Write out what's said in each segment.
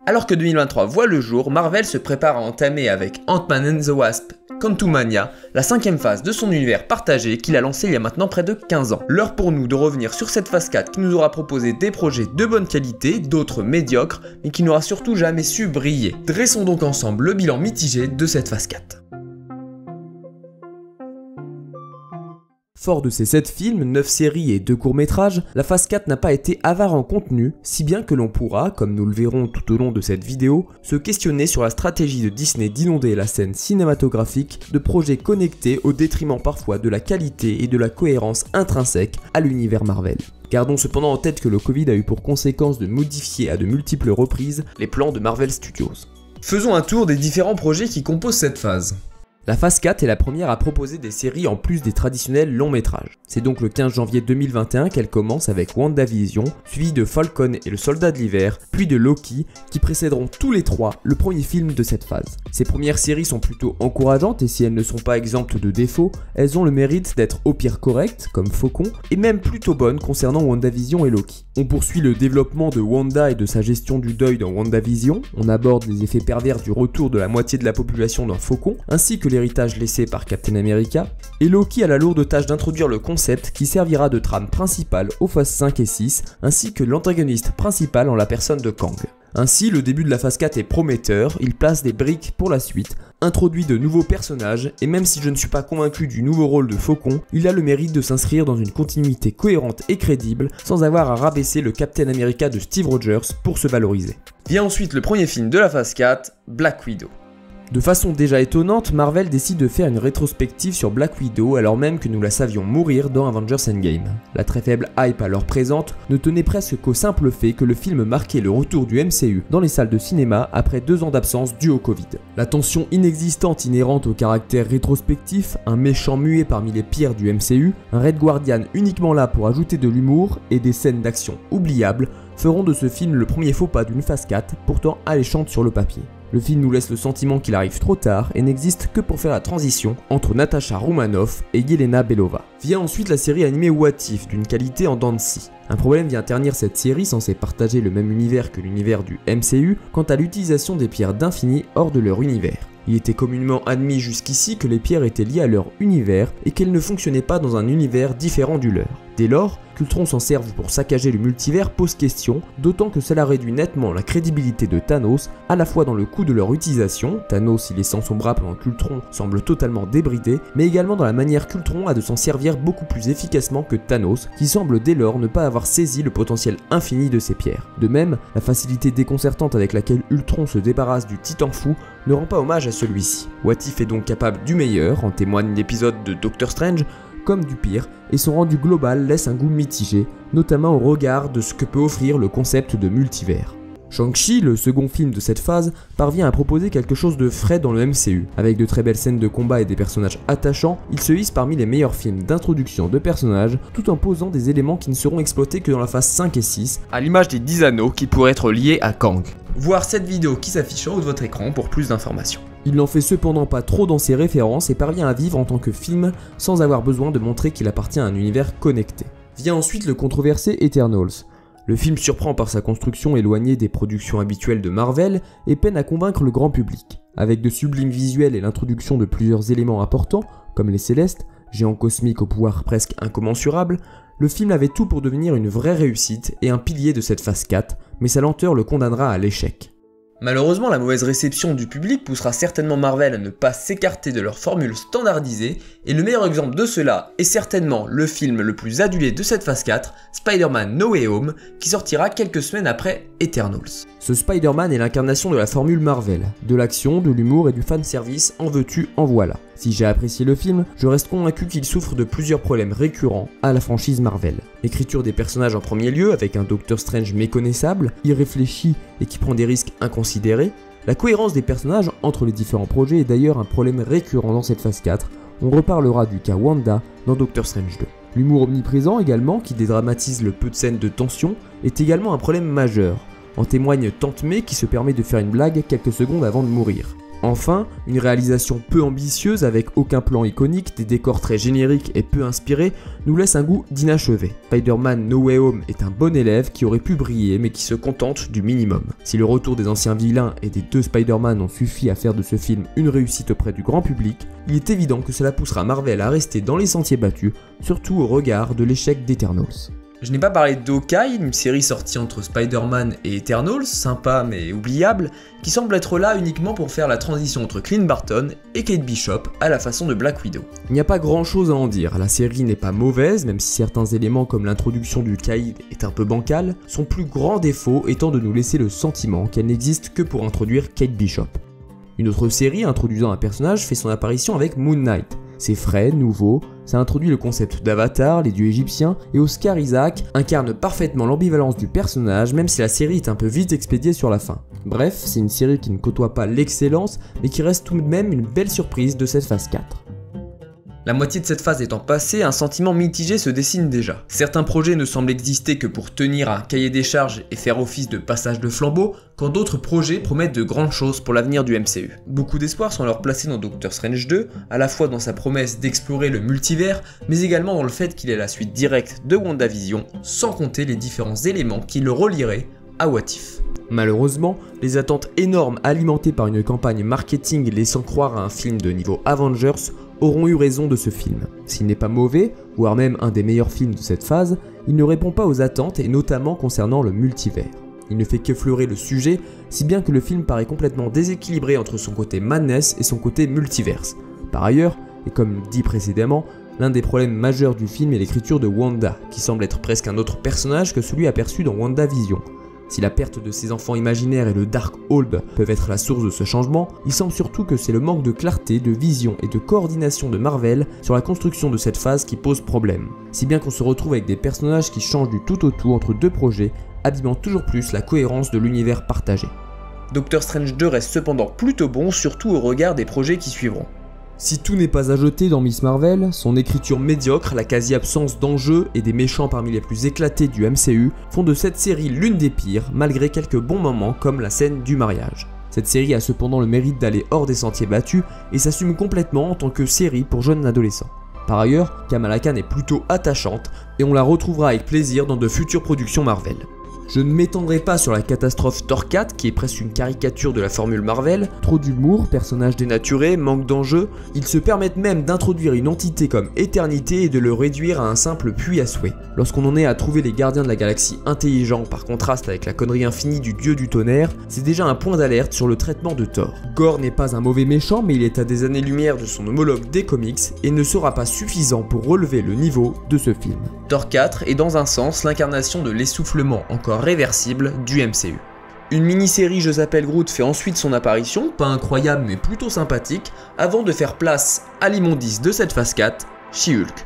Alors que 2023 voit le jour, Marvel se prépare à entamer avec Ant-Man and the Wasp Quantumania, la 5ème phase de son univers partagé qu'il a lancé il y a maintenant près de 15 ans. L'heure pour nous de revenir sur cette phase 4 qui nous aura proposé des projets de bonne qualité, d'autres médiocres, mais qui n'aura surtout jamais su briller. Dressons donc ensemble le bilan mitigé de cette phase 4. Fort de ses 7 films, 9 séries et 2 courts-métrages, la phase 4 n'a pas été avare en contenu, si bien que l'on pourra, comme nous le verrons tout au long de cette vidéo, se questionner sur la stratégie de Disney d'inonder la scène cinématographique de projets connectés au détriment parfois de la qualité et de la cohérence intrinsèque à l'univers Marvel. Gardons cependant en tête que le Covid a eu pour conséquence de modifier à de multiples reprises les plans de Marvel Studios. Faisons un tour des différents projets qui composent cette phase. La phase 4 est la première à proposer des séries en plus des traditionnels longs métrages. C'est donc le 15 janvier 2021 qu'elle commence avec WandaVision, suivi de Falcon et le Soldat de l'Hiver, puis de Loki, qui précéderont tous les trois le premier film de cette phase. Ces premières séries sont plutôt encourageantes et si elles ne sont pas exemptes de défauts, elles ont le mérite d'être au pire correctes, comme Faucon, et même plutôt bonnes concernant WandaVision et Loki. On poursuit le développement de Wanda et de sa gestion du deuil dans WandaVision, on aborde les effets pervers du retour de la moitié de la population dans Faucon, ainsi que l'héritage laissé par Captain America, et Loki a la lourde tâche d'introduire le concept qui servira de trame principale aux phases 5 et 6, ainsi que l'antagoniste principal en la personne de Kang. Ainsi, le début de la phase 4 est prometteur, il place des briques pour la suite, introduit de nouveaux personnages, et même si je ne suis pas convaincu du nouveau rôle de Faucon, il a le mérite de s'inscrire dans une continuité cohérente et crédible, sans avoir à rabaisser le Captain America de Steve Rogers pour se valoriser. Vient ensuite le premier film de la phase 4, Black Widow. De façon déjà étonnante, Marvel décide de faire une rétrospective sur Black Widow alors même que nous la savions mourir dans Avengers Endgame. La très faible hype alors présente ne tenait presque qu'au simple fait que le film marquait le retour du MCU dans les salles de cinéma après 2 ans d'absence due au Covid. La tension inexistante inhérente au caractère rétrospectif, un méchant muet parmi les pires du MCU, un Red Guardian uniquement là pour ajouter de l'humour et des scènes d'action oubliables feront de ce film le premier faux pas d'une phase 4 pourtant alléchante sur le papier. Le film nous laisse le sentiment qu'il arrive trop tard et n'existe que pour faire la transition entre Natasha Romanoff et Yelena Belova. Vient ensuite la série animée What If d'une qualité en dents de scie. Un problème vient ternir cette série censée partager le même univers que l'univers du MCU quant à l'utilisation des pierres d'infini hors de leur univers. Il était communément admis jusqu'ici que les pierres étaient liées à leur univers et qu'elles ne fonctionnaient pas dans un univers différent du leur. Dès lors, qu'Ultron s'en serve pour saccager le multivers pose question, d'autant que cela réduit nettement la crédibilité de Thanos, à la fois dans le coût de leur utilisation, Thanos y laissant son bras pendant qu'Ultron semble totalement débridé, mais également dans la manière qu'Ultron a de s'en servir beaucoup plus efficacement que Thanos, qui semble dès lors ne pas avoir saisi le potentiel infini de ces pierres. De même, la facilité déconcertante avec laquelle Ultron se débarrasse du Titan fou ne rend pas hommage à celui-ci. What If est donc capable du meilleur, en témoigne l'épisode de Doctor Strange, comme du pire, et son rendu global laisse un goût mitigé, notamment au regard de ce que peut offrir le concept de multivers. Shang-Chi, le second film de cette phase, parvient à proposer quelque chose de frais dans le MCU. Avec de très belles scènes de combat et des personnages attachants, il se hisse parmi les meilleurs films d'introduction de personnages, tout en posant des éléments qui ne seront exploités que dans la phase 5 et 6, à l'image des 10 anneaux qui pourraient être liés à Kang. Voir cette vidéo qui s'affiche en haut de votre écran pour plus d'informations. Il n'en fait cependant pas trop dans ses références et parvient à vivre en tant que film sans avoir besoin de montrer qu'il appartient à un univers connecté. Vient ensuite le controversé Eternals. Le film surprend par sa construction éloignée des productions habituelles de Marvel et peine à convaincre le grand public. Avec de sublimes visuels et l'introduction de plusieurs éléments importants, comme les Célestes, géants cosmiques au pouvoir presque incommensurable, le film avait tout pour devenir une vraie réussite et un pilier de cette phase 4, mais sa lenteur le condamnera à l'échec. Malheureusement, la mauvaise réception du public poussera certainement Marvel à ne pas s'écarter de leur formule standardisée, et le meilleur exemple de cela est certainement le film le plus adulé de cette phase 4, Spider-Man No Way Home, qui sortira quelques semaines après Eternals. Ce Spider-Man est l'incarnation de la formule Marvel, de l'action, de l'humour et du fanservice, en veux-tu, en voilà. Si j'ai apprécié le film, je reste convaincu qu'il souffre de plusieurs problèmes récurrents à la franchise Marvel. L'écriture des personnages en premier lieu, avec un Doctor Strange méconnaissable, irréfléchi et qui prend des risques inconsidérés. La cohérence des personnages entre les différents projets est d'ailleurs un problème récurrent dans cette phase 4, on reparlera du cas Wanda dans Doctor Strange 2. L'humour omniprésent également, qui dédramatise le peu de scènes de tension, est également un problème majeur. En témoigne Tante May qui se permet de faire une blague quelques secondes avant de mourir. Enfin, une réalisation peu ambitieuse avec aucun plan iconique, des décors très génériques et peu inspirés nous laisse un goût d'inachevé. Spider-Man No Way Home est un bon élève qui aurait pu briller mais qui se contente du minimum. Si le retour des anciens vilains et des 2 Spider-Man ont suffi à faire de ce film une réussite auprès du grand public, il est évident que cela poussera Marvel à rester dans les sentiers battus, surtout au regard de l'échec d'Eternals. Je n'ai pas parlé d'Hawkeye, une série sortie entre Spider-Man et Eternals, sympa mais oubliable, qui semble être là uniquement pour faire la transition entre Clint Barton et Kate Bishop à la façon de Black Widow. Il n'y a pas grand chose à en dire, la série n'est pas mauvaise, même si certains éléments comme l'introduction du Caïd est un peu bancal, son plus grand défaut étant de nous laisser le sentiment qu'elle n'existe que pour introduire Kate Bishop. Une autre série introduisant un personnage fait son apparition avec Moon Knight. C'est frais, nouveau, ça introduit le concept d'Avatar, les dieux égyptiens, et Oscar Isaac incarne parfaitement l'ambivalence du personnage, même si la série est un peu vite expédiée sur la fin. Bref, c'est une série qui ne côtoie pas l'excellence, mais qui reste tout de même une belle surprise de cette phase 4. La moitié de cette phase étant passée, un sentiment mitigé se dessine déjà. Certains projets ne semblent exister que pour tenir un cahier des charges et faire office de passage de flambeau, quand d'autres projets promettent de grandes choses pour l'avenir du MCU. Beaucoup d'espoir sont alors placés dans Doctor Strange 2, à la fois dans sa promesse d'explorer le multivers, mais également dans le fait qu'il est la suite directe de WandaVision, sans compter les différents éléments qui le relieraient à What If. Malheureusement, les attentes énormes alimentées par une campagne marketing laissant croire à un film de niveau Avengers auront eu raison de ce film. S'il n'est pas mauvais, voire même un des meilleurs films de cette phase, il ne répond pas aux attentes et notamment concernant le multivers. Il ne fait qu'effleurer le sujet, si bien que le film paraît complètement déséquilibré entre son côté madness et son côté multiverse. Par ailleurs, et comme dit précédemment, l'un des problèmes majeurs du film est l'écriture de Wanda, qui semble être presque un autre personnage que celui aperçu dans WandaVision. Si la perte de ses enfants imaginaires et le Darkhold peuvent être la source de ce changement, il semble surtout que c'est le manque de clarté, de vision et de coordination de Marvel sur la construction de cette phase qui pose problème. Si bien qu'on se retrouve avec des personnages qui changent du tout au tout entre deux projets, abîmant toujours plus la cohérence de l'univers partagé. Doctor Strange 2 reste cependant plutôt bon, surtout au regard des projets qui suivront. Si tout n'est pas à jeter dans Miss Marvel, son écriture médiocre, la quasi-absence d'enjeux et des méchants parmi les plus éclatés du MCU font de cette série l'une des pires, malgré quelques bons moments comme la scène du mariage. Cette série a cependant le mérite d'aller hors des sentiers battus et s'assume complètement en tant que série pour jeunes adolescents. Par ailleurs, Kamala Khan est plutôt attachante et on la retrouvera avec plaisir dans de futures productions Marvel. Je ne m'étendrai pas sur la catastrophe Thor 4 qui est presque une caricature de la formule Marvel, trop d'humour, personnages dénaturés, manque d'enjeux, ils se permettent même d'introduire une entité comme Éternité et de le réduire à un simple puits à souhait. Lorsqu'on en est à trouver les gardiens de la galaxie intelligents par contraste avec la connerie infinie du dieu du tonnerre, c'est déjà un point d'alerte sur le traitement de Thor. Gore n'est pas un mauvais méchant mais il est à des années-lumière de son homologue des comics et ne sera pas suffisant pour relever le niveau de ce film. Thor 4 est dans un sens l'incarnation de l'essoufflement encore réversible du MCU. Une mini-série Je s'appelle Groot fait ensuite son apparition, pas incroyable mais plutôt sympathique, avant de faire place à l'immondice de cette phase 4, She-Hulk.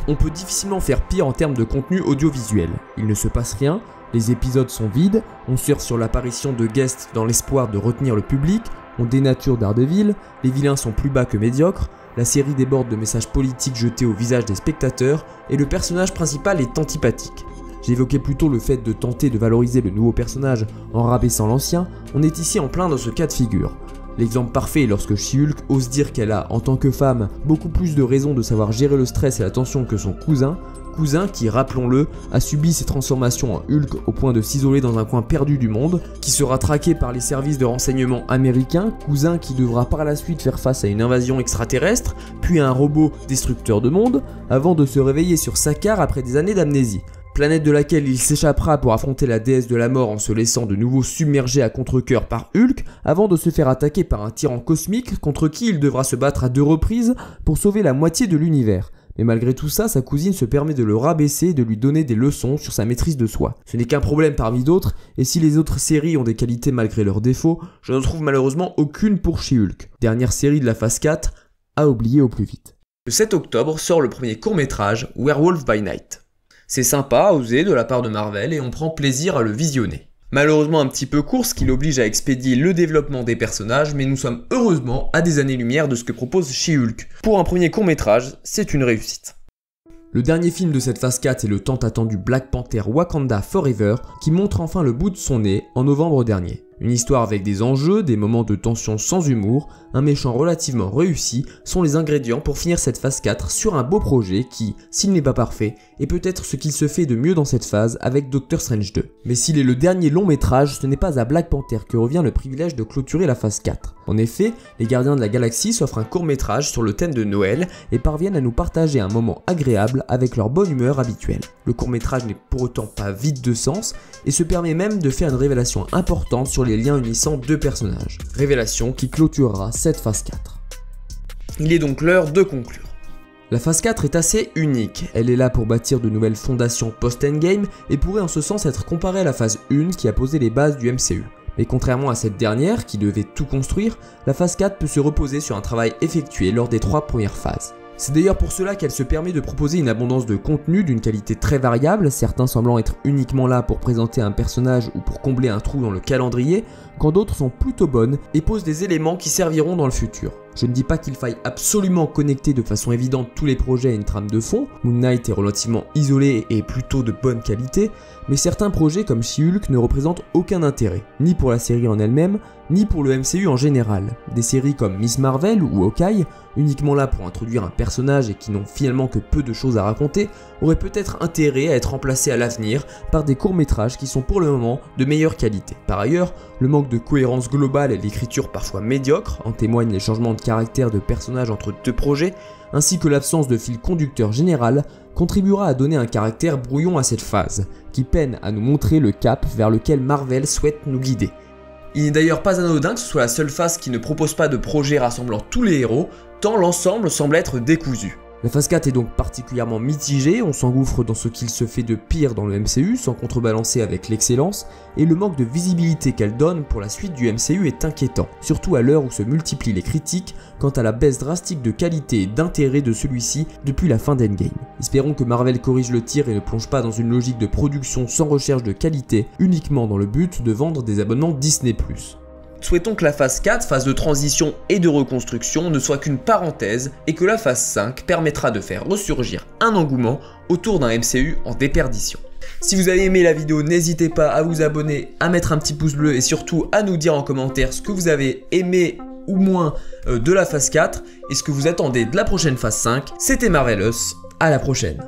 On peut difficilement faire pire en termes de contenu audiovisuel. Il ne se passe rien, les épisodes sont vides, on surfe sur l'apparition de guests dans l'espoir de retenir le public, on dénature Daredevil, les vilains sont plus bas que médiocres, la série déborde de messages politiques jetés au visage des spectateurs et le personnage principal est antipathique. J'évoquais plutôt le fait de tenter de valoriser le nouveau personnage en rabaissant l'ancien, on est ici en plein dans ce cas de figure. L'exemple parfait est lorsque She-Hulk ose dire qu'elle a, en tant que femme, beaucoup plus de raisons de savoir gérer le stress et la tension que son cousin qui, rappelons-le, a subi ses transformations en Hulk au point de s'isoler dans un coin perdu du monde, qui sera traqué par les services de renseignement américains, cousin qui devra par la suite faire face à une invasion extraterrestre, puis à un robot destructeur de monde, avant de se réveiller sur Sakaar après des années d'amnésie. Planète de laquelle il s'échappera pour affronter la déesse de la mort en se laissant de nouveau submerger à contre-cœur par Hulk, avant de se faire attaquer par un tyran cosmique contre qui il devra se battre à 2 reprises pour sauver la moitié de l'univers. Mais malgré tout ça, sa cousine se permet de le rabaisser et de lui donner des leçons sur sa maîtrise de soi. Ce n'est qu'un problème parmi d'autres, et si les autres séries ont des qualités malgré leurs défauts, je ne trouve malheureusement aucune pour She-Hulk. Dernière série de la phase 4, à oublier au plus vite. Le 7 octobre sort le premier court-métrage Werewolf by Night. C'est sympa, osé de la part de Marvel et on prend plaisir à le visionner. Malheureusement un petit peu court, ce qui l'oblige à expédier le développement des personnages, mais nous sommes heureusement à des années-lumière de ce que propose She-Hulk. Pour un premier court-métrage, c'est une réussite. Le dernier film de cette phase 4 est le tant attendu Black Panther Wakanda Forever, qui montre enfin le bout de son nez en novembre dernier. Une histoire avec des enjeux, des moments de tension sans humour, un méchant relativement réussi sont les ingrédients pour finir cette phase 4 sur un beau projet qui, s'il n'est pas parfait, est peut-être ce qu'il se fait de mieux dans cette phase avec Doctor Strange 2. Mais s'il est le dernier long métrage, ce n'est pas à Black Panther que revient le privilège de clôturer la phase 4. En effet, les Gardiens de la Galaxie s'offrent un court métrage sur le thème de Noël et parviennent à nous partager un moment agréable avec leur bonne humeur habituelle. Le court métrage n'est pour autant pas vide de sens et se permet même de faire une révélation importante sur les liens unissant deux personnages. Révélation qui clôturera cette phase 4. Il est donc l'heure de conclure. La phase 4 est assez unique, elle est là pour bâtir de nouvelles fondations post-endgame et pourrait en ce sens être comparée à la phase 1 qui a posé les bases du MCU. Mais contrairement à cette dernière, qui devait tout construire, la phase 4 peut se reposer sur un travail effectué lors des 3 premières phases. C'est d'ailleurs pour cela qu'elle se permet de proposer une abondance de contenu d'une qualité très variable, certains semblant être uniquement là pour présenter un personnage ou pour combler un trou dans le calendrier, quand d'autres sont plutôt bonnes et posent des éléments qui serviront dans le futur. Je ne dis pas qu'il faille absolument connecter de façon évidente tous les projets à une trame de fond, Moon Knight est relativement isolé et plutôt de bonne qualité, mais certains projets comme She-Hulk ne représentent aucun intérêt, ni pour la série en elle-même, ni pour le MCU en général. Des séries comme Miss Marvel ou Hawkeye, uniquement là pour introduire un personnage et qui n'ont finalement que peu de choses à raconter, auraient peut-être intérêt à être remplacés à l'avenir par des courts-métrages qui sont pour le moment de meilleure qualité. Par ailleurs, le manque de cohérence globale et l'écriture parfois médiocre, en témoignent les changements de caractère de personnages entre deux projets, ainsi que l'absence de fil conducteur général, contribuera à donner un caractère brouillon à cette phase, qui peine à nous montrer le cap vers lequel Marvel souhaite nous guider. Il n'est d'ailleurs pas anodin que ce soit la seule phase qui ne propose pas de projet rassemblant tous les héros, tant l'ensemble semble être décousu. La phase 4 est donc particulièrement mitigée, on s'engouffre dans ce qu'il se fait de pire dans le MCU sans contrebalancer avec l'excellence, et le manque de visibilité qu'elle donne pour la suite du MCU est inquiétant, surtout à l'heure où se multiplient les critiques quant à la baisse drastique de qualité et d'intérêt de celui-ci depuis la fin d'Endgame. Espérons que Marvel corrige le tir et ne plonge pas dans une logique de production sans recherche de qualité, uniquement dans le but de vendre des abonnements Disney+. Souhaitons que la phase 4, phase de transition et de reconstruction, ne soit qu'une parenthèse et que la phase 5 permettra de faire ressurgir un engouement autour d'un MCU en déperdition. Si vous avez aimé la vidéo, n'hésitez pas à vous abonner, à mettre un petit pouce bleu et surtout à nous dire en commentaire ce que vous avez aimé ou moins de la phase 4 et ce que vous attendez de la prochaine phase 5. C'était Marvelous, à la prochaine.